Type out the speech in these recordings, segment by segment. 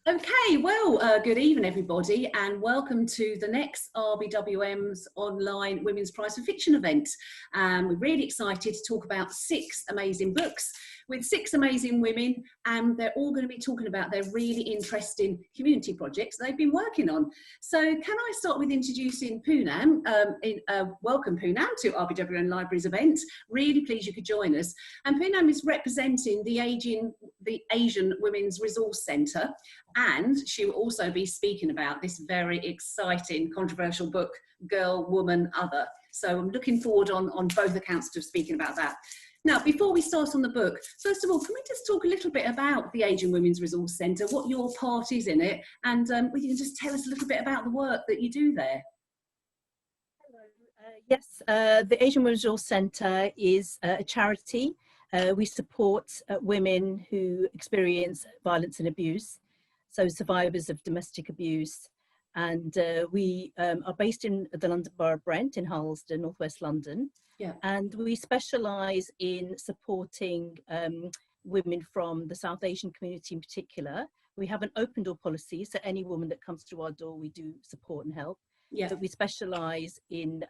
Okay, well, good evening, everybody, and welcome to the next RBWM's online Women's Prize for Fiction event. We're really excited to talk about 6 amazing books with 6 amazing women, and they're all going to be talking about their really interesting community projects they've been working on. So can I start with introducing Poonam? Welcome, Poonam, to RBWM Libraries event. Really pleased you could join us. And Poonam is representing the Asian Women's Resource Centre, and she will also be speaking about this very exciting, controversial book, Girl, Woman, Other. So I'm looking forward on both accounts to speaking about that. Now, before we start on the book, first of all, can we just talk a little bit about the Asian Women's Resource Centre, what your part is in it, and will you just tell us a little bit about the work that you do there? Yes, the Asian Women's Resource Centre is a charity. We support women who experience violence and abuse, so survivors of domestic abuse. And we are based in the London Borough of Brent in Harlesden, northwest London. Yeah. And we specialise in supporting women from the South Asian community in particular. We have an open door policy, so any woman that comes through our door, we do support and help. Yeah. But we specialise in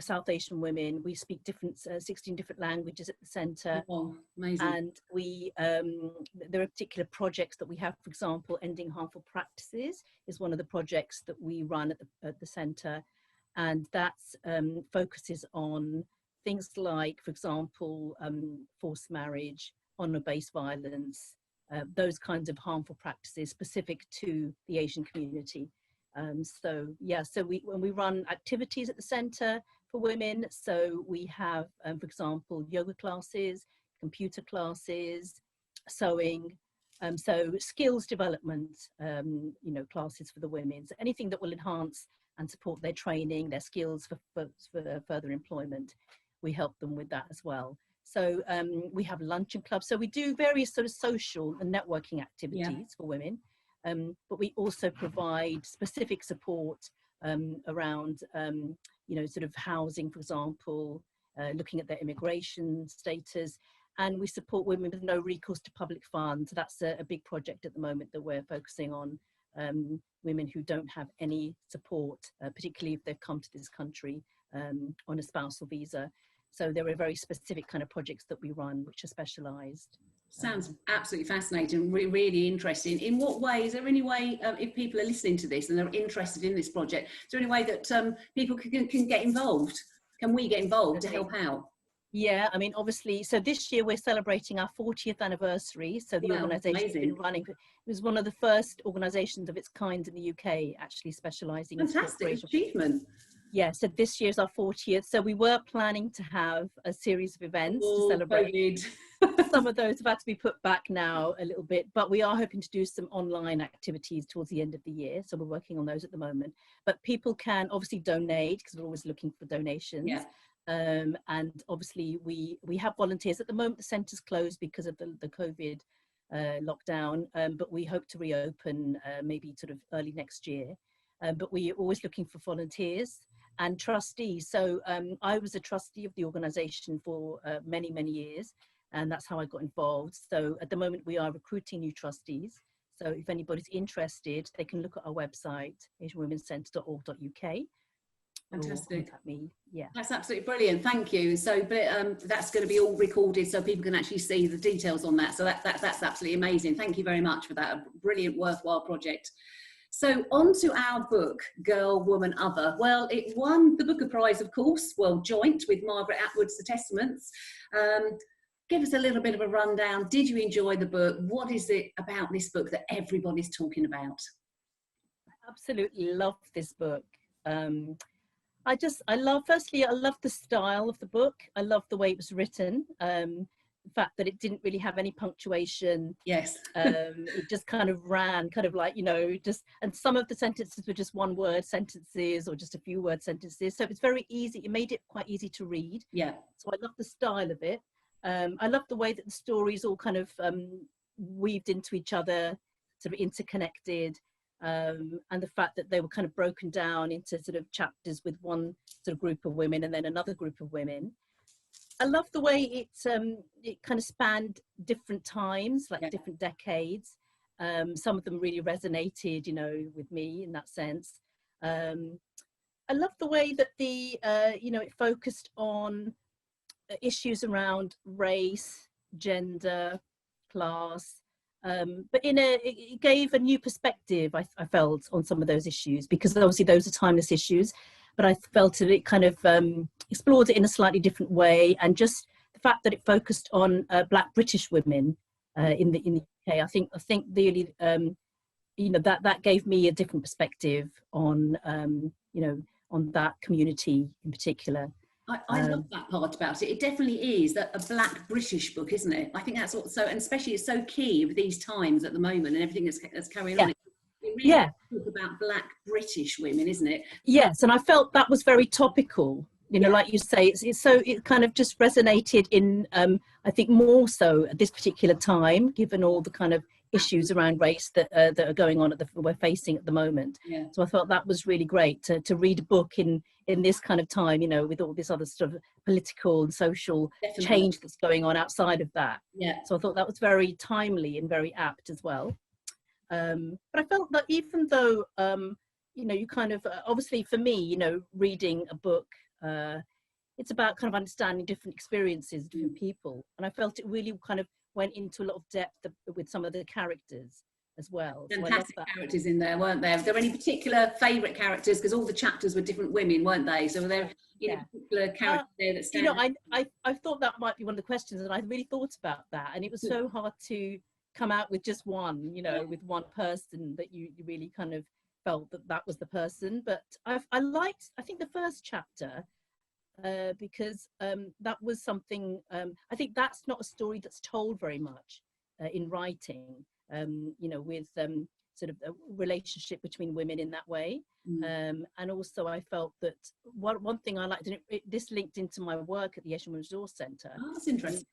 South Asian women. We speak 16 different languages at the centre. Oh, amazing. And we, there are particular projects that we have. For example, Ending Harmful Practices is one of the projects that we run at the centre. And that focuses on things like, for example, forced marriage, honour-based violence, those kinds of harmful practices specific to the Asian community. So when we run activities at the centre for women, so we have, for example, yoga classes, computer classes, sewing, so skills development, classes for the women. So anything that will enhance and support their training, their skills for further employment, we help them with that as well. So we have luncheon clubs. So we do various sort of social and networking activities for women. But we also provide specific support around, sort of housing, for example, looking at their immigration status. And we support women with no recourse to public funds. So that's a big project at the moment that we're focusing on, women who don't have any support, particularly if they've come to this country on a spousal visa. So there are very specific kind of projects that we run, which are specialised. Sounds absolutely fascinating, really interesting. In what way, is there any way, if people are listening to this and they're interested in this project, is there any way that people can get involved? Can we get involved to help out? Yeah, I mean, obviously, so this year we're celebrating our 40th anniversary. So the organisation has been running, it was one of the first organisations of its kind in the UK, actually specialising in fantastic achievement. Yeah, so this year's our 40th. So we were planning to have a series of events to celebrate. Some of those have had to be put back now a little bit, but we are hoping to do some online activities towards the end of the year. So we're working on those at the moment. But people can obviously donate, because we're always looking for donations. Yeah. And obviously we have volunteers. At the moment, the centre's closed because of the COVID lockdown, but we hope to reopen maybe sort of early next year. But we're always looking for volunteers and trustees. So I was a trustee of the organisation for many, many years, and that's how I got involved. So at the moment we are recruiting new trustees. So if anybody's interested, they can look at our website, asianwomencentre.org.uk. Fantastic. Contact me. Yeah, that's absolutely brilliant. Thank you. So that's going to be all recorded so people can actually see the details on that. So that's absolutely amazing. Thank you very much for that. A brilliant, worthwhile project. So on to our book, Girl, Woman, Other. Well, it won the Booker Prize, of course, well, joint with Margaret Atwood's The Testaments. Give us a little bit of a rundown. Did you enjoy the book? What is it about this book that everybody's talking about? I absolutely love this book. I love the style of the book. I love the way it was written. The fact that it didn't really have any punctuation. Yes. It just kind of ran, kind of like, and some of the sentences were just one word sentences or just a few word sentences. So it's very easy. It made it quite easy to read. Yeah. So I love the style of it. I love the way that the stories all kind of weaved into each other, sort of interconnected. And the fact that they were kind of broken down into sort of chapters with one sort of group of women and then another group of women. I love the way it kind of spanned different times, like different decades, Some of them really resonated, you know, with me in that sense. I love the way that you know, it focused on issues around race, gender, class, but it gave a new perspective, I felt, on some of those issues, because obviously those are timeless issues, but I felt that it kind of explored it in a slightly different way, and just the fact that it focused on Black British women in the UK, I think really, you know, that gave me a different perspective on, you know, on that community in particular. I love that part about it. It definitely is that a Black British book, isn't it? I think that's what so, and especially it's so key with these times at the moment and everything that's carrying on. It really Yeah. talk about Black British women, isn't it? Yes, and I felt that was very topical. You know, like you say, it kind of just resonated in, I think, more so at this particular time, given all the kind of issues around race that are going on we're facing at the moment. Yeah. So I thought that was really great to read a book in this kind of time, you know, with all this other sort of political and social change that's going on outside of that. Yeah. So I thought that was very timely and very apt as well. But I felt that even though, you know, you kind of, obviously for me, you know, reading a book, it's about kind of understanding different experiences, different people. And I felt it really kind of went into a lot of depth with some of the characters as well. Fantastic characters in there, weren't there? Were there any particular favourite characters? Because all the chapters were different women, weren't they? So were there any particular characters there that stand out? You know, I thought that might be one of the questions, and I really thought about that. And it was so hard to come out with just one, you know, with one person that you really kind of felt that was the person. But I think the first chapter, because that was something, I think that's not a story that's told very much in writing, you know, with sort of a relationship between women in that way. And also I felt that one thing I liked, and this linked into my work at the Esher Women's Resource Centre. Oh, that's interesting.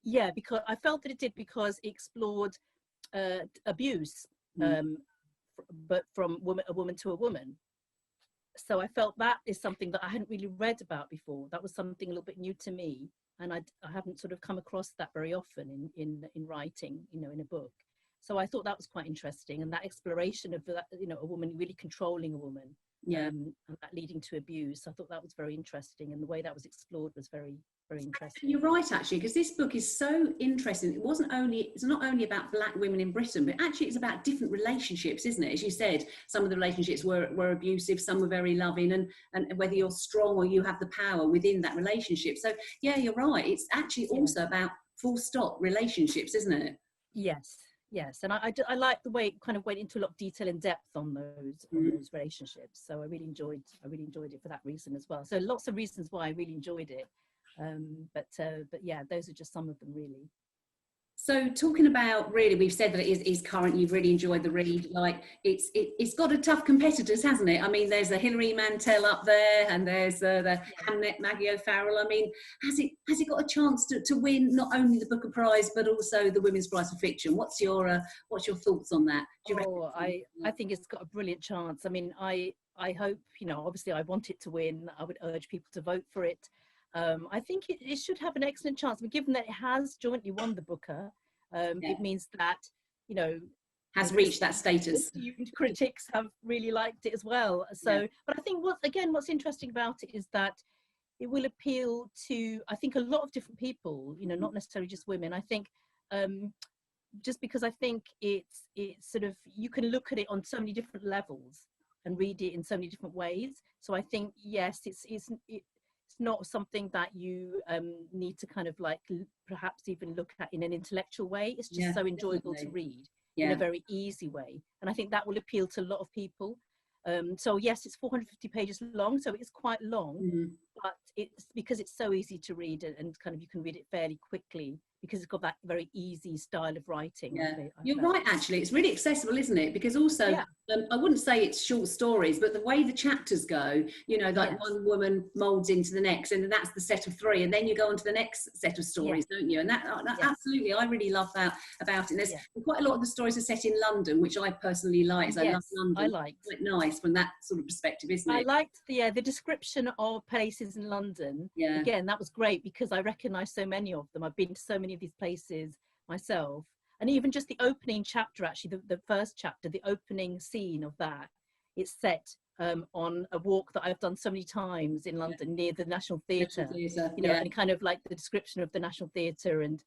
Yeah, because I felt that it did, because it explored abuse, but from a woman to a woman. So I felt that is something that I hadn't really read about before. That was something a little bit new to me, and I haven't sort of come across that very often in writing, you know, in a book. So I thought that was quite interesting, and that exploration of that, you know, a woman really controlling a woman, and that leading to abuse. I thought that was very interesting, and the way that was explored was very, very interesting. You're right, actually, because this book is so interesting. It's not only about Black women in Britain, but actually it's about different relationships, isn't it? As you said, some of the relationships were abusive, some were very loving, and whether you're strong or you have the power within that relationship. So yeah, you're right. It's actually also about full stop relationships, isn't it? Yes, and I like the way it kind of went into a lot of detail and depth on those relationships. So I really enjoyed it for that reason as well. So lots of reasons why I really enjoyed it. But yeah, those are just some of them, really. So talking about, really, we've said that it is current. You've really enjoyed the read. Like it's got a tough competitors, hasn't it? I mean, there's a Hilary Mantel up there, and there's the Hamnet Maggie O'Farrell. I mean, has it got a chance to win not only the Booker Prize but also the Women's Prize for Fiction? What's your thoughts on that? Do you I think it's got a brilliant chance. I mean, I hope, you know, obviously I want it to win. I would urge people to vote for it. I think it should have an excellent chance, but given that it has jointly won the Booker, it means that, you know, has reached that status. Critics have really liked it as well. So, but I think what's interesting about it is that it will appeal to, I think, a lot of different people, you know, not necessarily just women. I think just because I think it's sort of, you can look at it on so many different levels and read it in so many different ways. So I think, yes, it's not something that you need to kind of like perhaps even look at in an intellectual way. It's just so enjoyable to read in a very easy way, and I think that will appeal to a lot of people. So yes, it's 450 pages long, so it's quite long, but it's because it's so easy to read, and kind of you can read it fairly quickly because it's got that very easy style of writing. You're right, actually. It's really accessible, isn't it? Because also, I wouldn't say it's short stories, but the way the chapters go, you know, like one woman moulds into the next, and then that's the set of 3, and then you go on to the next set of stories, don't you? And that absolutely, I really love that about it. And there's quite a lot of the stories are set in London, which I personally like. So I love London. I like. It's quite nice from that sort of perspective, isn't it? I liked the description of places in London. Again, that was great because I recognise so many of them. I've been to so many of these places myself, And even just the opening chapter, actually, the first chapter, the opening scene of that, it's set on a walk that I've done so many times in London near the National Theatre, you know, and kind of like the description of the National Theatre, and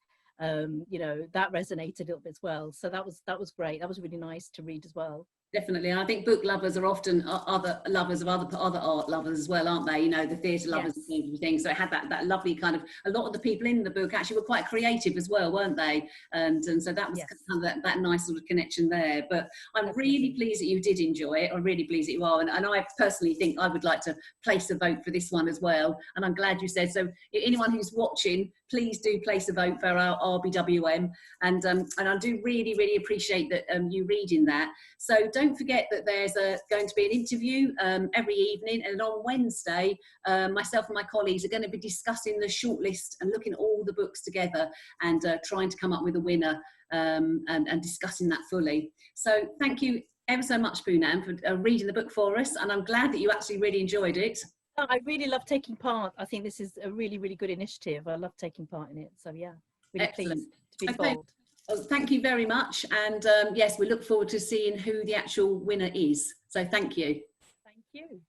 you know, that resonated a little bit as well. So that was great. That was really nice to read as well. Definitely. I think book lovers are often other lovers of other art lovers as well, aren't they? You know, the theatre lovers and everything. So it had that lovely kind of, a lot of the people in the book actually were quite creative as well, weren't they? And so that was kind of that nice sort of connection there. But I'm really pleased that you did enjoy it. I'm really pleased that you are. And I personally think I would like to place a vote for this one as well. And I'm glad you said so. Anyone who's watching, please do place a vote for our RBWM. And I do really, really appreciate that you reading that. So don't forget that there's going to be an interview every evening, and on Wednesday, myself and my colleagues are going to be discussing the shortlist and looking at all the books together and trying to come up with a winner and discussing that fully. So thank you ever so much, Poonam, for reading the book for us, and I'm glad that you actually really enjoyed it. I really love taking part. I think this is a really, really good initiative. I love taking part in it. So yeah, really pleased to be involved. Well, thank you very much. And yes, we look forward to seeing who the actual winner is. So thank you. Thank you.